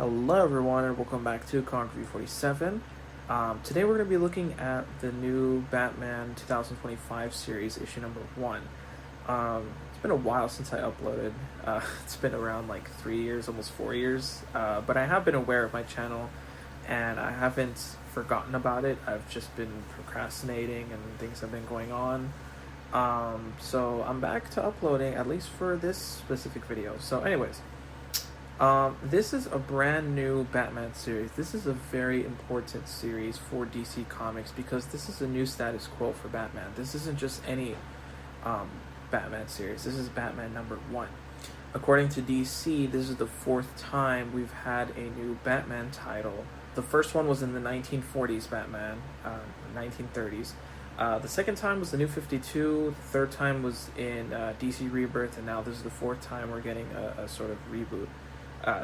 Hello everyone and welcome back to Comicreview47. Today we're going to be looking at the new Batman 2025 series, issue number 1. It's been a while since I uploaded. It's been around like 3 years, almost 4 years. But I have been aware of my channel and I haven't forgotten about it. I've just been procrastinating and things have been going on. So I'm back to uploading, at least for this specific video. So anyways. This is a brand new Batman series. This is a very important series for DC Comics because this is a new status quo for Batman. This isn't just any Batman series. This is Batman number 1. According to DC, this is the 4th time we've had a new Batman title. The first one was in the 1940s Batman, 1930s. The second time was the New 52, the third time was in DC Rebirth, and now this is the 4th time we're getting a sort of reboot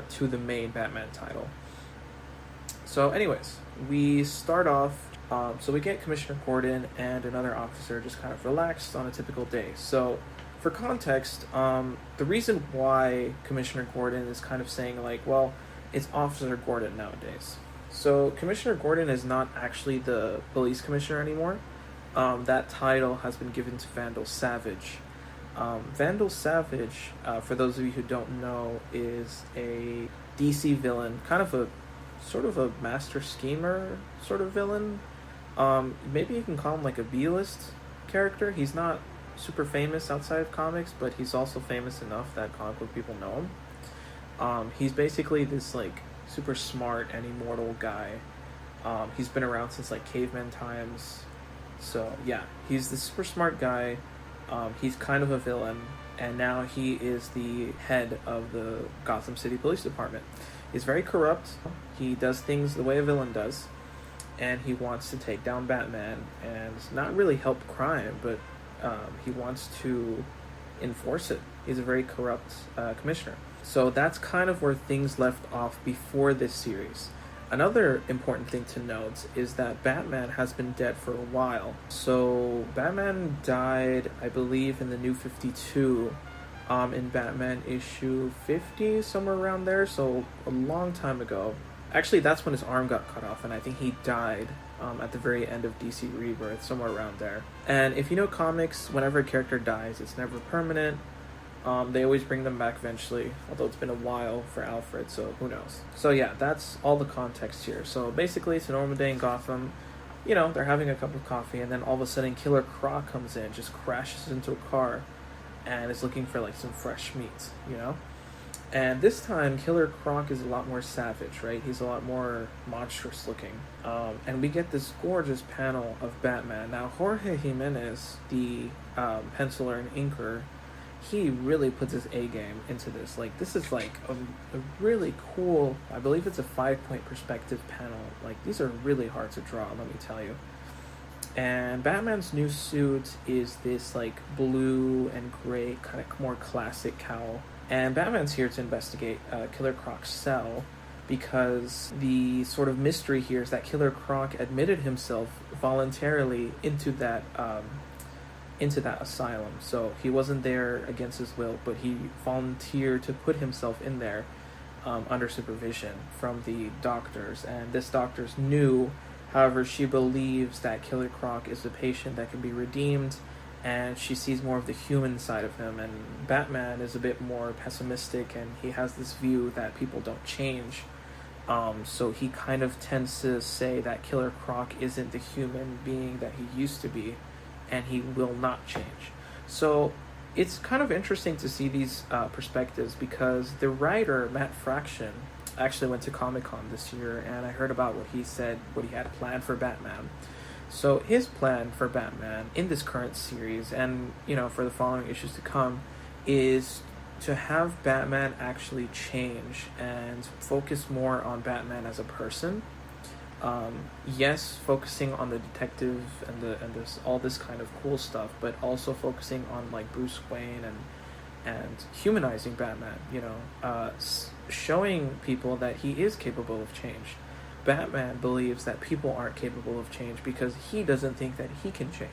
to the main Batman title. So anyways, we start off, so we get Commissioner Gordon and another officer just kind of relaxed on a typical day. So for context, the reason why Commissioner Gordon is kind of saying like, well, it's Officer Gordon nowadays. So Commissioner Gordon is not actually the police commissioner anymore. That title has been given to Vandal Savage. Vandal Savage, for those of you who don't know, is a DC villain, kind of a sort of a master schemer sort of villain. Maybe you can call him like a B-list character. He's not super famous outside of comics, but he's also famous enough that comic book people know him. He's basically this like super smart and immortal guy. He's been around since like caveman times. So yeah, he's the super smart guy. He's kind of a villain, and now he is the head of the Gotham City Police Department. He's very corrupt. He does things the way a villain does, and he wants to take down Batman and not really help crime, but he wants to enforce it. He's a very corrupt commissioner. So that's kind of where things left off before this series. Another important thing to note is that Batman has been dead for a while. So Batman died, I believe, in the New 52, in Batman issue 50, somewhere around there, so a long time ago. Actually, that's when his arm got cut off, and I think he died at the very end of DC Rebirth, somewhere around there. And if you know comics, whenever a character dies, it's never permanent. They always bring them back eventually, although it's been a while for Alfred, so who knows. So yeah, that's all the context here. So basically, it's a normal day in Gotham. You know, they're having a cup of coffee, and then all of a sudden, Killer Croc comes in, just crashes into a car, and is looking for like some fresh meat, you know? And this time, Killer Croc is a lot more savage, right? He's a lot more monstrous looking. And we get this gorgeous panel of Batman. Now, Jorge Jimenez, the penciler and inker, he really puts his A-game into this. Like, this is like a really cool, I believe it's a 5-point perspective panel. Like, these are really hard to draw, let me tell you. And Batman's new suit is this like blue and gray, kind of more classic cowl. And Batman's here to investigate Killer Croc's cell, because the sort of mystery here is that Killer Croc admitted himself voluntarily into that asylum. So he wasn't there against his will, but he volunteered to put himself in there under supervision from the doctors. And this doctor's new, however, she believes that Killer Croc is a patient that can be redeemed, and she sees more of the human side of him. And Batman is a bit more pessimistic, and he has this view that people don't change. So he kind of tends to say that Killer Croc isn't the human being that he used to be, and he will not change. So it's kind of interesting to see these perspectives, because the writer, Matt Fraction, actually went to Comic-Con this year, and I heard about what he said, what he had planned for Batman. So his plan for Batman in this current series, and you know, for the following issues to come, is to have Batman actually change and focus more on Batman as a person. Yes, focusing on the detective and this all this kind of cool stuff, but also focusing on like Bruce Wayne and humanizing Batman. You know, showing people that he is capable of change. Batman believes that people aren't capable of change because he doesn't think that he can change.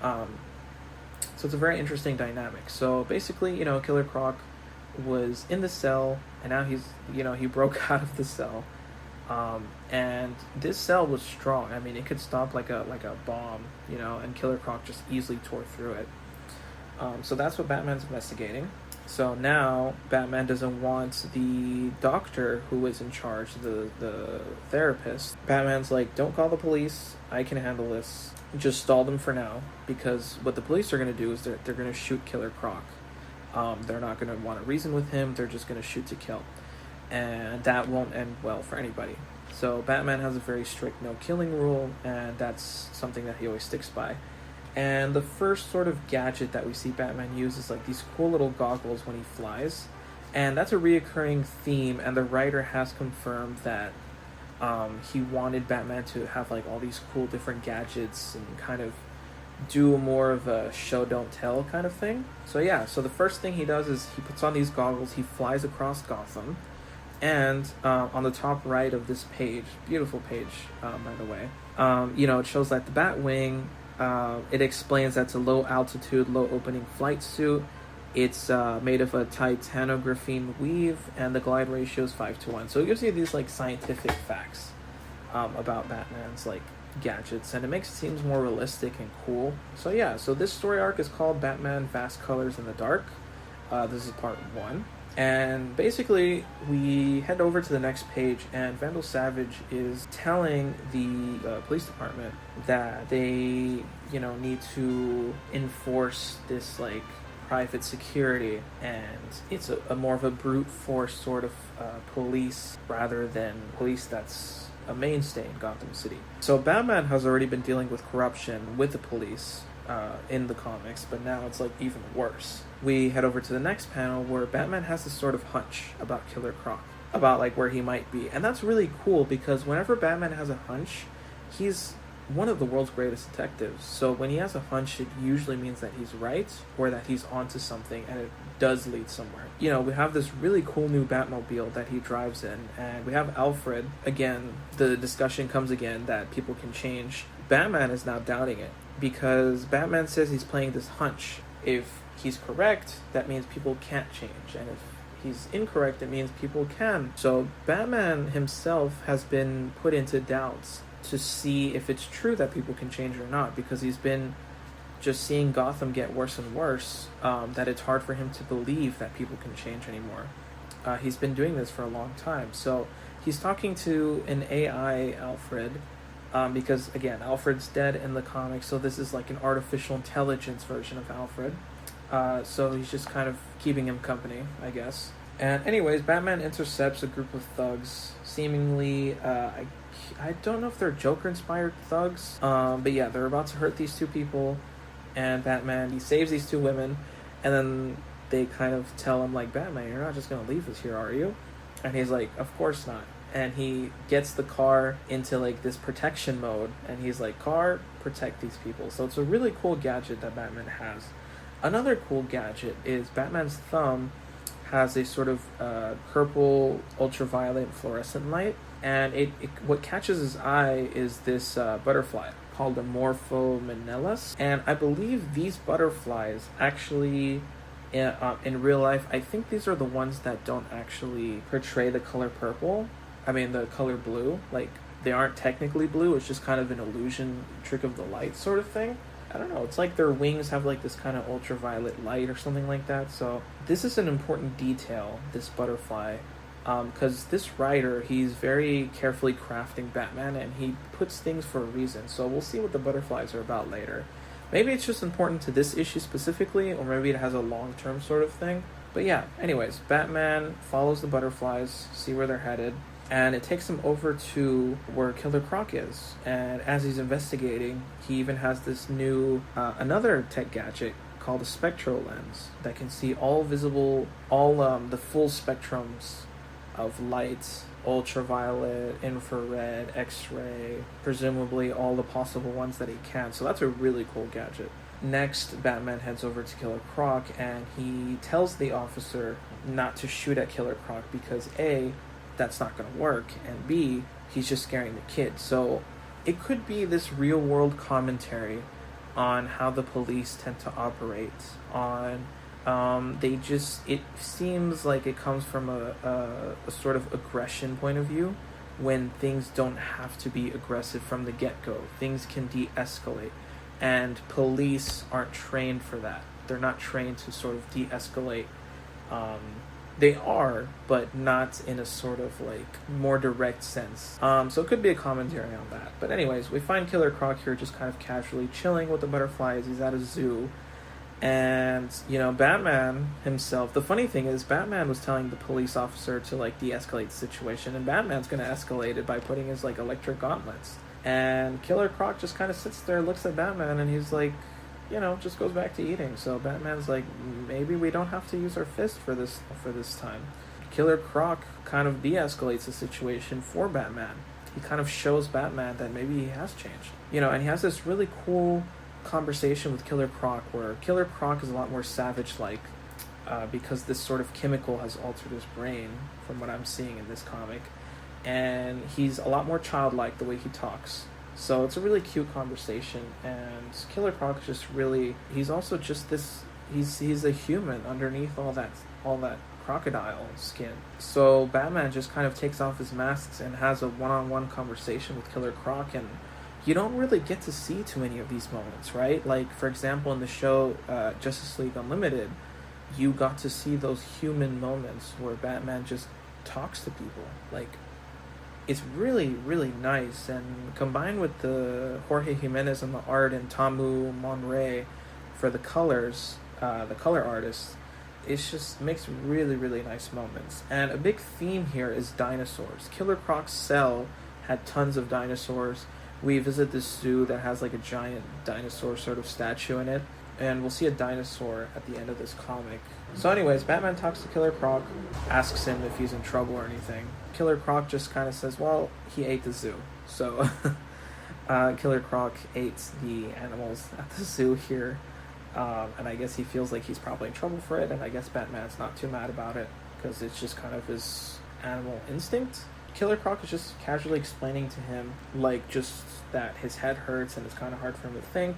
So it's a very interesting dynamic. So basically, you know, Killer Croc was in the cell, and now he broke out of the cell. And this cell was strong. I mean, it could stop like a bomb, and Killer Croc just easily tore through it. So that's what Batman's investigating. So now Batman doesn't want the doctor who was in charge, the therapist. Batman's like, don't call the police. I can handle this. Just stall them for now, because what the police are going to do is they're going to shoot Killer Croc. They're not going to want to reason with him. They're just going to shoot to kill. And that won't end well for anybody. So Batman has a very strict no killing rule, and that's something that he always sticks by. And the first sort of gadget that we see Batman use is like these cool little goggles when he flies. And that's a reoccurring theme, and the writer has confirmed that he wanted Batman to have like all these cool different gadgets and kind of do more of a show don't tell kind of thing. So yeah, so the first thing he does is he puts on these goggles, he flies across Gotham, and on the top right of this page, beautiful page by the way, it shows that the Batwing, it explains that's a low altitude, low opening flight suit. It's made of a titanographene weave, and the glide ratio is 5:1. So it gives you these like scientific facts about Batman's like gadgets, and it makes it seem more realistic and cool. So yeah, so this story arc is called Batman Vast Colors in the Dark. This is part 1. And basically, we head over to the next page, and Vandal Savage is telling the police department that they, need to enforce this, like, private security, and it's a more of a brute force sort of police rather than police that's a mainstay in Gotham City. So Batman has already been dealing with corruption with the police in the comics, but now it's like even worse. We head over to the next panel where Batman has this sort of hunch about Killer Croc, about like where he might be, and that's really cool because whenever Batman has a hunch, he's one of the world's greatest detectives. So when he has a hunch, it usually means that he's right or that he's onto something, and it does lead somewhere. We have this really cool new Batmobile that he drives in, and we have Alfred. Again, the discussion comes again that people can change. Batman is now doubting it because Batman says he's playing this hunch. If he's correct, that means people can't change, and if he's incorrect, it means people can. So Batman himself has been put into doubts to see if it's true that people can change or not, because he's been just seeing Gotham get worse and worse, that it's hard for him to believe that people can change anymore. He's been doing this for a long time. So he's talking to an AI Alfred, because again, Alfred's dead in the comics, so this is like an artificial intelligence version of Alfred. So he's just kind of keeping him company, I guess. And anyways, Batman intercepts a group of thugs, seemingly, I don't know if they're Joker-inspired thugs, but yeah, they're about to hurt these two people, and Batman, he saves these two women, and then they kind of tell him, like, Batman, you're not just gonna leave us here, are you? And he's like, of course not. And he gets the car into, like, this protection mode, and he's like, car, protect these people. So it's a really cool gadget that Batman has. Another cool gadget is Batman's thumb has a sort of purple ultraviolet fluorescent light, and it what catches his eye is this butterfly called a Morphomenellus, and I believe these butterflies actually in real life, I think these are the ones that don't actually portray the color purple. I mean the color blue. Like, they aren't technically blue, it's just kind of an illusion, trick of the light sort of thing. I don't know, it's like their wings have like this kind of ultraviolet light or something like that. So this is an important detail, this butterfly, because this writer, he's very carefully crafting Batman, and he puts things for a reason. So we'll see what the butterflies are about later. Maybe it's just important to this issue specifically, or maybe it has a long-term sort of thing. But yeah, anyways, Batman follows the butterflies, see where they're headed, and it takes him over to where Killer Croc is. And as he's investigating, he even has this new, another tech gadget called a spectral lens that can see all the full spectrums of light, ultraviolet, infrared, X-ray, presumably all the possible ones that he can. So that's a really cool gadget. Next, Batman heads over to Killer Croc, and he tells the officer not to shoot at Killer Croc because A, that's not going to work, and B, he's just scaring the kid. So it could be this real world commentary on how the police tend to operate, on It seems like it comes from a sort of aggression point of view, when things don't have to be aggressive from the get-go. Things can de-escalate, and police aren't trained for that. They're not trained to sort of de-escalate. They are, but not in a sort of like more direct sense. So it could be a commentary on that. But anyways, we find Killer Croc here just kind of casually chilling with the butterflies. He's at a zoo. And, Batman himself, the funny thing is Batman was telling the police officer to like de-escalate the situation, and Batman's going to escalate it by putting his like electric gauntlets. And Killer Croc just kind of sits there, looks at Batman, and he's like, just goes back to eating. So Batman's like, maybe we don't have to use our fist for this time. Killer Croc kind of de-escalates the situation for Batman. He kind of shows Batman that maybe he has changed. And he has this really cool conversation with Killer Croc where Killer Croc is a lot more savage-like because this sort of chemical has altered his brain from what I'm seeing in this comic. And he's a lot more childlike the way he talks. So it's a really cute conversation, and Killer Croc is just really, he's also just this, he's a human underneath all that crocodile skin. So Batman just kind of takes off his masks and has a one-on-one conversation with Killer Croc, and you don't really get to see too many of these moments, right? Like, for example, in the show Justice League Unlimited, you got to see those human moments where Batman just talks to people. Like, it's really, really nice, and combined with the Jorge Jimenez on the art and Tamu Monray for the colors, the color artists, it just makes really, really nice moments. And a big theme here is dinosaurs. Killer Croc's cell had tons of dinosaurs. We visit this zoo that has like a giant dinosaur sort of statue in it, and we'll see a dinosaur at the end of this comic. So anyways, Batman talks to Killer Croc, asks him if he's in trouble or anything. Killer Croc just kind of says, well, he ate the zoo. So Killer Croc ate the animals at the zoo here, and I guess he feels like he's probably in trouble for it, and I guess Batman's not too mad about it because it's just kind of his animal instinct. Killer Croc is just casually explaining to him, like, just that his head hurts and it's kind of hard for him to think.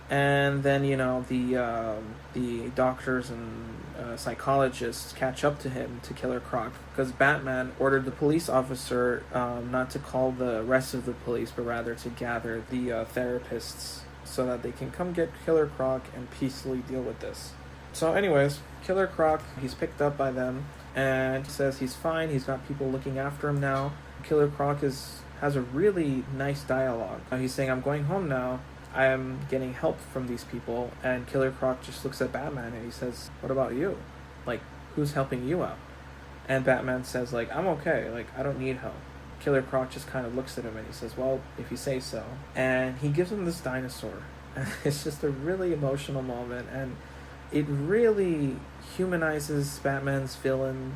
And then, the doctors and psychologists catch up to him, to Killer Croc, because Batman ordered the police officer not to call the rest of the police, but rather to gather the therapists so that they can come get Killer Croc and peacefully deal with this. So anyways, Killer Croc, he's picked up by them, and says he's fine, he's got people looking after him now. Killer Croc has a really nice dialogue. He's saying, I'm going home now, I am getting help from these people. And Killer Croc just looks at Batman and he says, what about you? Like, who's helping you out? And Batman says, like, I'm okay, like, I don't need help. Killer Croc just kind of looks at him and he says, well, if you say so. And he gives him this dinosaur. And it's just a really emotional moment, and it really humanizes Batman's villain,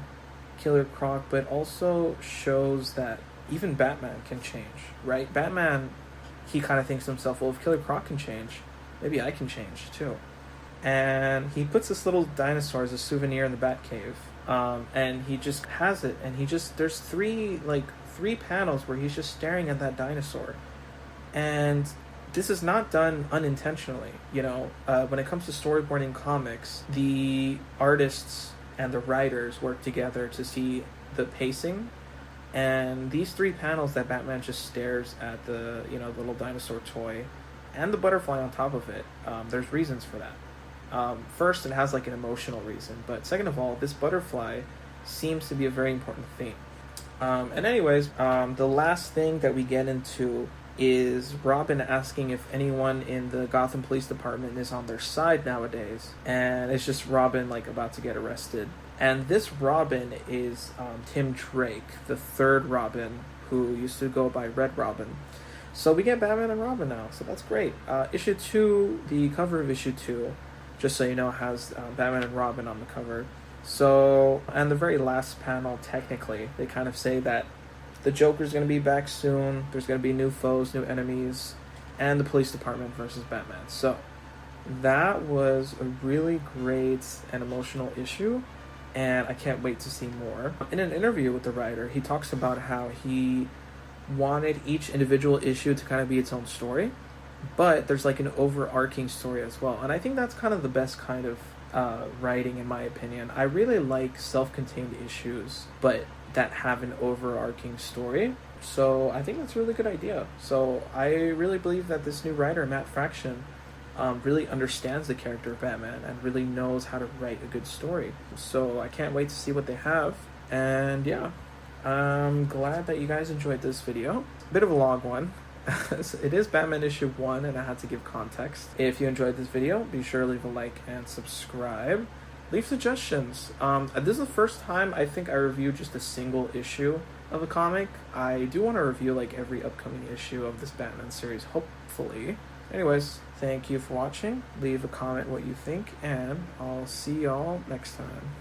Killer Croc, but also shows that even Batman can change, right? Batman, he kind of thinks to himself, well, if Killer Croc can change, maybe I can change too. And he puts this little dinosaur as a souvenir in the Batcave, and he just has it, and there's three panels where he's just staring at that dinosaur. And this is not done unintentionally, when it comes to storyboarding comics, the artists and the writers work together to see the pacing. And these three panels that Batman just stares at the little dinosaur toy and the butterfly on top of it, there's reasons for that. First, it has like an emotional reason, but second of all, this butterfly seems to be a very important theme. And anyways, the last thing that we get into is Robin asking if anyone in the Gotham Police Department is on their side nowadays, and it's just Robin like about to get arrested. And this Robin is Tim Drake, the third Robin, who used to go by Red Robin. So we get Batman and Robin now, so that's great. Issue 2, the cover of issue 2, just so you know, has Batman and Robin on the cover. So, and the very last panel, technically, they kind of say that the Joker's going to be back soon, there's going to be new foes, new enemies, and the police department versus Batman. So, that was a really great and emotional issue, and I can't wait to see more. In an interview with the writer, he talks about how he wanted each individual issue to kind of be its own story, but there's like an overarching story as well. And I think that's kind of the best kind of writing, in my opinion. I really like self-contained issues, but that have an overarching story. So I think that's a really good idea. So I really believe that this new writer, Matt Fraction, really understands the character of Batman and really knows how to write a good story. So I can't wait to see what they have. And yeah, I'm glad that you guys enjoyed this video. Bit of a long one. It is Batman issue 1 and I had to give context. If you enjoyed this video, be sure to leave a like and subscribe. Leave suggestions. This is the first time I think I reviewed just a single issue of a comic. I do want to review like every upcoming issue of this Batman series, hopefully. Anyways, thank you for watching. Leave a comment what you think, and I'll see y'all next time.